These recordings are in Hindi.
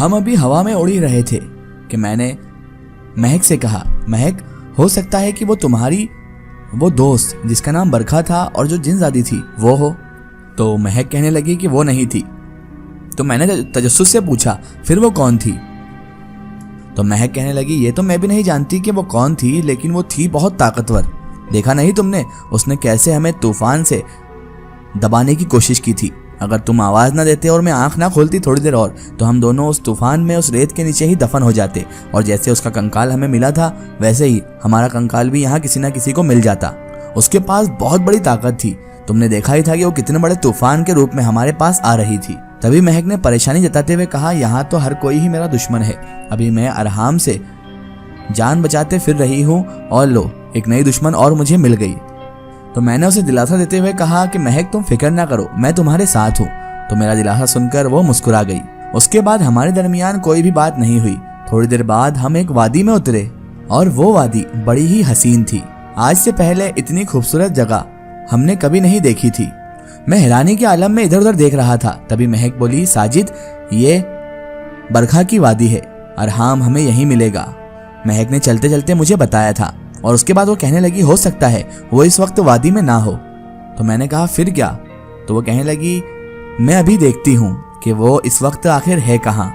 हम अभी हवा में उड़ ही रहे थे कि मैंने महक से कहा, महक, हो सकता है कि वो तुम्हारी वो दोस्त जिसका नाम बरखा था और जो जिनजादी थी वो हो। तो महक कहने लगी कि वो नहीं थी। तो मैंने तजस्सुस से पूछा, फिर वो कौन थी? तो महक कहने लगी, ये तो मैं भी नहीं जानती कि वो कौन थी, लेकिन वो थी बहुत ताकतवर। देखा नहीं तुमने उसने कैसे हमें तूफान से दबाने की कोशिश की थी। अगर तुम आवाज ना देते और मैं आंख ना खोलती थोड़ी देर और, तो हम दोनों उस तूफान में उस रेत के नीचे ही दफन हो जाते, और जैसे उसका कंकाल हमें मिला था वैसे ही हमारा कंकाल भी यहाँ किसी ना किसी को मिल जाता। उसके पास बहुत बड़ी ताकत थी। तुमने देखा ही था कि वो कितने बड़े तूफान के रूप में हमारे पास आ रही थी। तभी महक ने परेशानी जताते हुए कहा, यहाँ तो हर कोई ही मेरा दुश्मन है। अभी मैं अरहाम से जान बचाते फिर रही हूँ और लो, एक नई दुश्मन और मुझे मिल गई। तो मैंने उसे दिलासा देते हुए कहा कि महक, तुम फिक्र ना करो, मैं तुम्हारे साथ हूँ। तो मेरा दिलासा सुनकर वो मुस्कुरा गई। उसके बाद हमारे दरमियान कोई भी बात नहीं हुई। थोड़ी देर बाद हम एक वादी में उतरे और वो वादी बड़ी ही हसीन थी। आज से पहले इतनी खूबसूरत जगह हमने कभी नहीं देखी थी। मैं हैरानी के आलम में इधर उधर देख रहा था। तभी महक बोली, साजिद, ये बरखा की वादी है, अरहाम हमें यहीं मिलेगा। महक ने चलते चलते मुझे बताया था और उसके बाद वो कहने लगी, हो सकता है वो इस वक्त वादी में ना हो। तो मैंने कहा, फिर क्या? तो वो कहने लगी, मैं अभी देखती हूँ कि वो इस वक्त आखिर है कहाँ।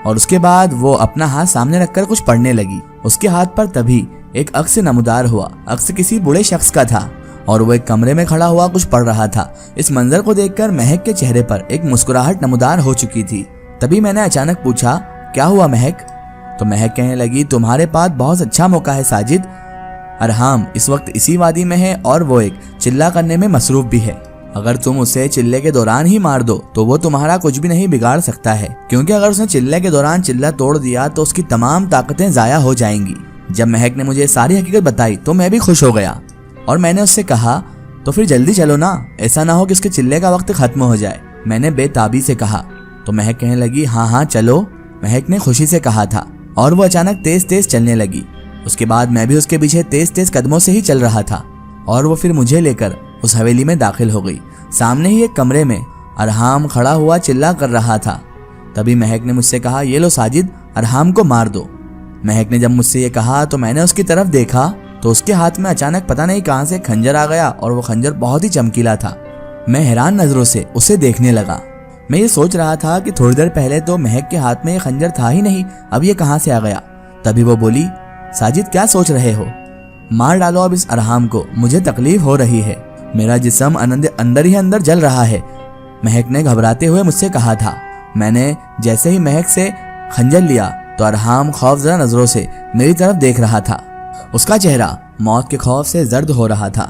और उसके बाद वो अपना हाथ सामने रखकर कुछ पढ़ने लगी। उसके हाथ पर तभी एक अक्स नमदार हुआ। अक्स किसी बूढ़े शख्स का था और वो एक कमरे में खड़ा हुआ कुछ पढ़ रहा था। इस मंजर को देखकर महक के चेहरे पर एक मुस्कुराहट नमदार हो चुकी थी। तभी मैंने अचानक पूछा, क्या हुआ महक? तो महक कहने लगी, तुम्हारे पास बहुत अच्छा मौका है साजिद। अरहाम इस वक्त इसी वादी में है और वो एक चिल्ला करने में मसरूफ भी है। अगर तुम उसे चिल्ले के दौरान ही मार दो तो वो तुम्हारा कुछ भी नहीं बिगाड़ सकता है, क्योंकि अगर उसने चिल्ले के दौरान चिल्ला तोड़ दिया तो उसकी तमाम ताकतें जाया हो जाएंगी। जब महक ने मुझे सारी हकीकत बताई तो मैं भी खुश हो गया और मैंने उससे कहा, तो फिर जल्दी चलो ना, ऐसा ना हो कि उसके चिल्ले का वक्त खत्म हो जाए। मैंने बेताबी से कहा। तो महक कहने लगी, हाँ हाँ चलो। महक ने खुशी से कहा था और वो अचानक तेज तेज चलने लगी। उसके बाद मैं भी उसके पीछे तेज तेज कदमों से ही चल रहा था और वो फिर मुझे लेकर उस हवेली में दाखिल हो गई। सामने ही एक कमरे में अरहाम खड़ा हुआ चिल्ला कर रहा था। तभी महक ने मुझसे कहा, ये लो साजिद, अरहाम को मार दो। महक ने जब मुझसे ये कहा तो मैंने उसकी तरफ देखा तो उसके हाथ में अचानक पता नहीं कहां से खंजर आ गया और वो खंजर बहुत ही चमकीला था। मैं हैरान नजरों से उसे देखने लगा। मैं ये सोच रहा था कि थोड़ी देर पहले तो महक के हाथ में ये खंजर था ही नहीं, अब ये कहां से आ गया। तभी वो बोली, साजिद क्या सोच रहे हो? मार डालो अब इस अरहाम को, मुझे तकलीफ हो रही है, मेरा जिस्म अंदर ही अंदर जल रहा है। महक ने घबराते हुए मुझसे कहा था। मैंने जैसे ही महक से खंजर लिया तो अरहाम खौफजदा नजरों से मेरी तरफ देख रहा था। उसका चेहरा मौत के खौफ से जर्द हो रहा था।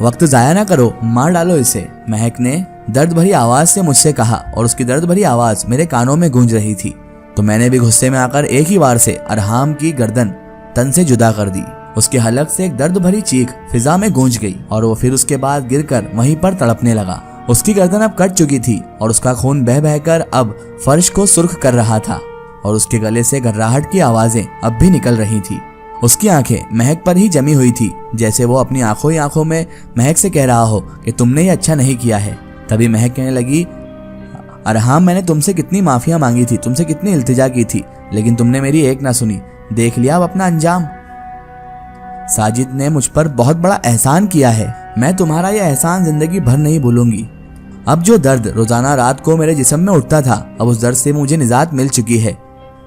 वक्त जाया ना करो, मार डालो इसे, महक ने दर्द भरी आवाज से मुझसे कहा और उसकी दर्द भरी आवाज मेरे कानों में गूंज रही थी। तो मैंने भी गुस्से में आकर एक ही बार से अरहाम की गर्दन तन से जुदा कर दी। उसके हलक से एक दर्द भरी चीख फिजा में गूंज गई और वो फिर उसके बाद गिरकर वहीं पर तड़पने लगा। उसकी गर्दन अब कट चुकी थी और उसका खून बह बहकर अब फर्श को सुर्ख कर रहा था और उसके गले से घर्राहट की आवाजें अब भी निकल रही थी। उसकी आंखें महक पर ही जमी हुई थी, जैसे वो अपनी आंखों ही आंखों में महक से कह रहा हो कि तुमने ये अच्छा नहीं किया है। तभी महक कहने लगी, अरहाम मैंने तुमसे कितनी माफिया मांगी थी, तुमसे कितनी इल्तिजा की थी, लेकिन तुमने मेरी एक ना सुनी। देख लिया अब अपना अंजाम। साजिद ने मुझ पर बहुत बड़ा एहसान किया है, मैं तुम्हारा यह एहसान जिंदगी भर नहीं भूलूंगी। अब जो दर्द रोजाना रात को मेरे जिस्म में उठता था, अब उस दर्द से मुझे निजात मिल चुकी है।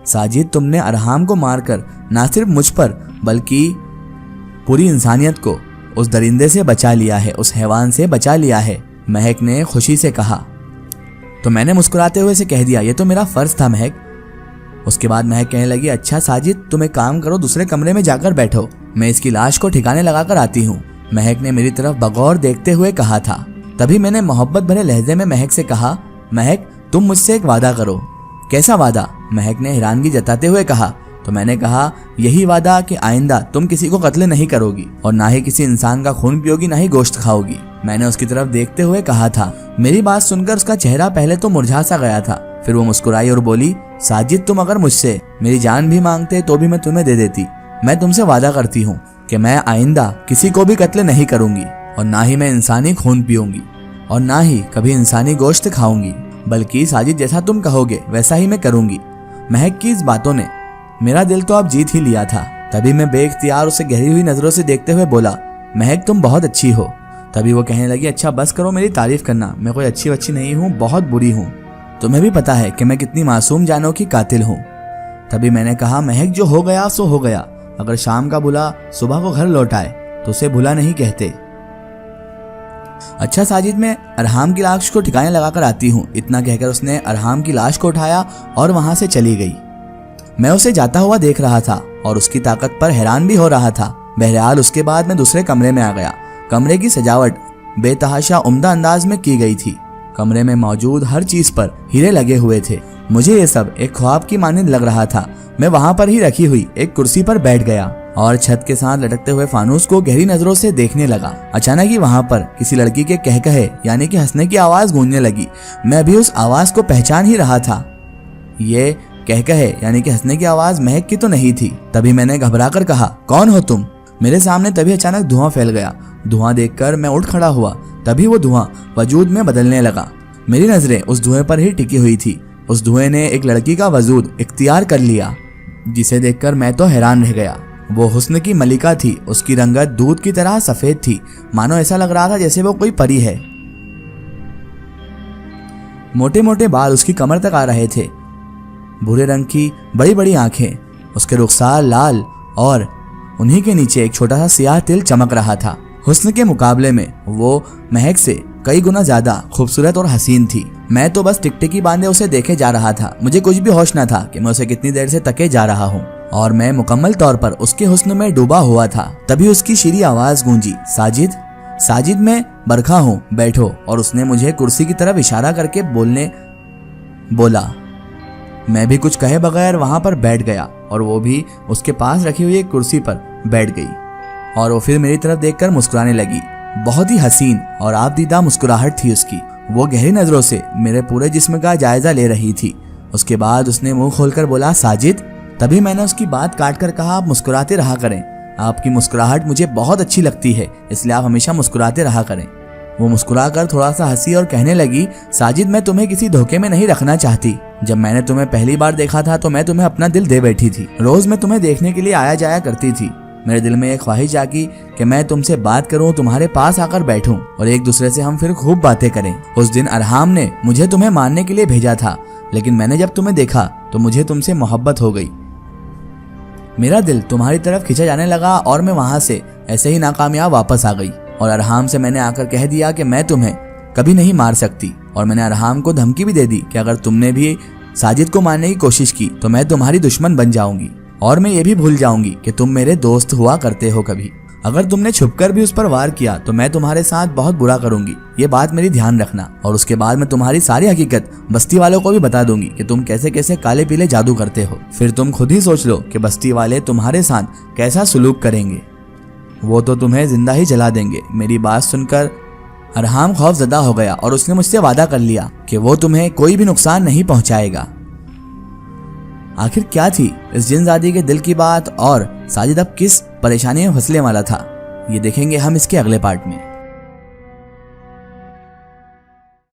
साजिद, तुमने अरहाम को मारकर ना सिर्फ मुझ पर बल्कि पूरी इंसानियत को उस दरिंदे से बचा लिया है, उस हैवान से बचा लिया है, महक ने खुशी से कहा। तो मैंने मुस्कुराते हुए से कह दिया, ये तो मेरा फर्ज था महक। उसके बाद महक कहने लगी, अच्छा साजिद, तुम एक काम करो, दूसरे कमरे में जाकर बैठो, मैं इसकी लाश को ठिकाने लगाकर आती हूँ। महक ने मेरी तरफ बगौर देखते हुए कहा था। तभी मैंने मोहब्बत भरे लहजे में महक से कहा, महक तुम मुझसे एक वादा करो। कैसा वादा? महक ने हैरानगी जताते हुए कहा। तो मैंने कहा, यही वादा कि आइंदा तुम किसी को कत्ल नहीं करोगी और ना ही किसी इंसान का खून पियोगी, ना ही गोश्त खाओगी। मैंने उसकी तरफ देखते हुए कहा था। मेरी बात सुनकर उसका चेहरा पहले तो मुरझा सा गया था, फिर वो मुस्कुराई और बोली, साजिद तुम अगर मुझसे मेरी जान भी मांगते तो भी मैं तुम्हें दे देती। मैं तुमसे वादा करती हूँ कि मैं आइंदा किसी को भी कत्ल नहीं करूंगी और ना ही मैं इंसानी खून पीऊंगी और ना ही कभी इंसानी गोश्त खाऊंगी। बल्कि साजिद जैसा तुम कहोगे वैसा ही मैं करूंगी। महक की इस बातों ने मेरा दिल तो अब जीत ही लिया था। तभी मैं बेइख्तियार उसे गहरी हुई नजरों से देखते हुए बोला, महक तुम बहुत अच्छी हो। तभी वो कहने लगी, अच्छा बस करो मेरी तारीफ करना, मैं कोई अच्छी बच्ची नहीं हूँ, बहुत बुरी हूँ। तुम्हें भी पता है कि मैं कितनी मासूम जानों की कातिल हूँ। तभी मैंने कहा, महक जो हो गया सो हो गया, अगर शाम का बुला सुबह को घर लौट आए तो उसे बुला नहीं कहते। अच्छा साजिद, मैं अरहाम की लाश को ठिकाने लगाकर आती हूँ। इतना कहकर उसने अरहाम की लाश को उठाया और वहां से चली गई। मैं उसे जाता हुआ देख रहा था और उसकी ताकत पर हैरान भी हो रहा था। बहरहाल उसके बाद मैं दूसरे कमरे में आ गया। कमरे की सजावट बेतहाशा उम्दा अंदाज में की गई थी। कमरे में मौजूद हर चीज पर हीरे लगे हुए थे। मुझे ये सब एक ख्वाब की मानिंद लग रहा था। मैं वहां पर ही रखी हुई एक कुर्सी पर बैठ गया और छत के साथ लटकते हुए फानूस को गहरी नजरों से देखने लगा। अचानक ही वहां पर किसी लड़की के कहकहे यानी कि हंसने की आवाज गूंजने लगी। मैं भी उस आवाज को पहचान ही रहा था। ये कहकहे यानी कि हंसने की आवाज महक की तो नहीं थी। तभी मैंने घबरा कर कहा, कौन हो तुम? मेरे सामने तभी अचानक धुआं फैल गया। धुआं देखकर मैं उठ खड़ा हुआ। तभी वो धुआं वजूद में बदलने लगा। मेरी नजरें उस धुएं पर ही टिकी हुई थी। उस धुएं ने एक लड़की का वजूद इख्तियार कर लिया, जिसे देखकर मैं तो हैरान रह गया। वो हुस्न की मलिका थी। उसकी रंगत दूध की तरह सफेद थी, मानो ऐसा लग रहा था जैसे वो कोई परी है। मोटे मोटे बाल उसकी कमर तक आ रहे थे, भूरे रंग की बड़ी बड़ी आंखें, उसके रुखसार लाल और उन्हीं के नीचे एक छोटा सा सियाह तिल चमक रहा था। हुस्न के मुकाबले में वो महक से कई गुना ज्यादा खूबसूरत और हसीन थी। मैं तो बस टिकटिकी बांधे उसे देखे जा रहा था। मुझे कुछ भी होश न था कि मैं उसे कितनी देर से तके जा रहा हूँ और मैं मुकम्मल तौर पर उसके हुस्न में डूबा हुआ था। तभी उसकी शीरी आवाज गूंजी, साजिद, साजिद मैं बरखा हूँ, बैठो। और उसने मुझे कुर्सी की तरफ इशारा करके बोला। मैं भी कुछ कहे बगैर वहां पर बैठ गया और वो भी उसके पास रखी हुई एक कुर्सी पर बैठ गई और वो फिर मेरी तरफ देखकर मुस्कुराने लगी। बहुत ही हसीन और आबदीदा मुस्कुराहट थी उसकी। वो गहरी नजरों से मेरे पूरे जिस्म का जायजा ले रही थी। उसके बाद उसने मुंह खोलकर बोला, साजिद। तभी मैंने उसकी बात काट कर कहा, आप मुस्कुराते रहा करें, आपकी मुस्कुराहट मुझे बहुत अच्छी लगती है, इसलिए आप हमेशा मुस्कुराते रहा करें। वो मुस्कुराकर थोड़ा सा हंसी और कहने लगी, साजिद मैं तुम्हें किसी धोखे में नहीं रखना चाहती। जब मैंने तुम्हें पहली बार देखा था तो मैं तुम्हें अपना दिल दे बैठी थी। रोज मैं तुम्हें देखने के लिए आया जाया करती थी। मेरे दिल में एक ख्वाहिश जागी कि मैं तुमसे बात करूं, तुम्हारे पास आकर बैठूं और एक दूसरे से हम फिर खूब बातें करें। उस दिन अरहाम ने मुझे तुम्हें मारने के लिए भेजा था, लेकिन मैंने जब तुम्हें देखा तो मुझे तुमसे मोहब्बत हो गई। मेरा दिल तुम्हारी तरफ खींचा जाने लगा और मैं वहां से ऐसे ही नाकामयाब वापस आ गई और अरहाम से मैंने आकर कह दिया कि मैं तुम्हें कभी नहीं मार सकती। और मैंने अरहाम को धमकी भी दे दी कि अगर तुमने भी साजिद को मारने की कोशिश की तो मैं तुम्हारी दुश्मन बन जाऊंगी और मैं ये भी भूल जाऊंगी कि तुम मेरे दोस्त हुआ करते हो कभी। अगर तुमने छुपकर भी उस पर वार किया तो मैं तुम्हारे साथ बहुत बुरा करूंगी, ये बात मेरी ध्यान रखना। और उसके बाद मैं तुम्हारी सारी हकीकत बस्ती वालों को भी बता दूंगी कि तुम कैसे कैसे काले पीले जादू करते हो। फिर तुम खुद ही सोच लो कि बस्ती वाले तुम्हारे साथ कैसा सुलूक करेंगे। वो तो तुम्हें जिंदा ही जला देंगे। मेरी बात सुनकर अरहाम खौफजदा हो गया और उसने मुझसे वादा कर लिया कि वो तुम्हें कोई भी नुकसान नहीं पहुंचाएगा। आखिर क्या थी इस जिनजादी के दिल की बात और साजिद अब किस परेशानी में फंसने वाला था, ये देखेंगे हम इसके अगले पार्ट में।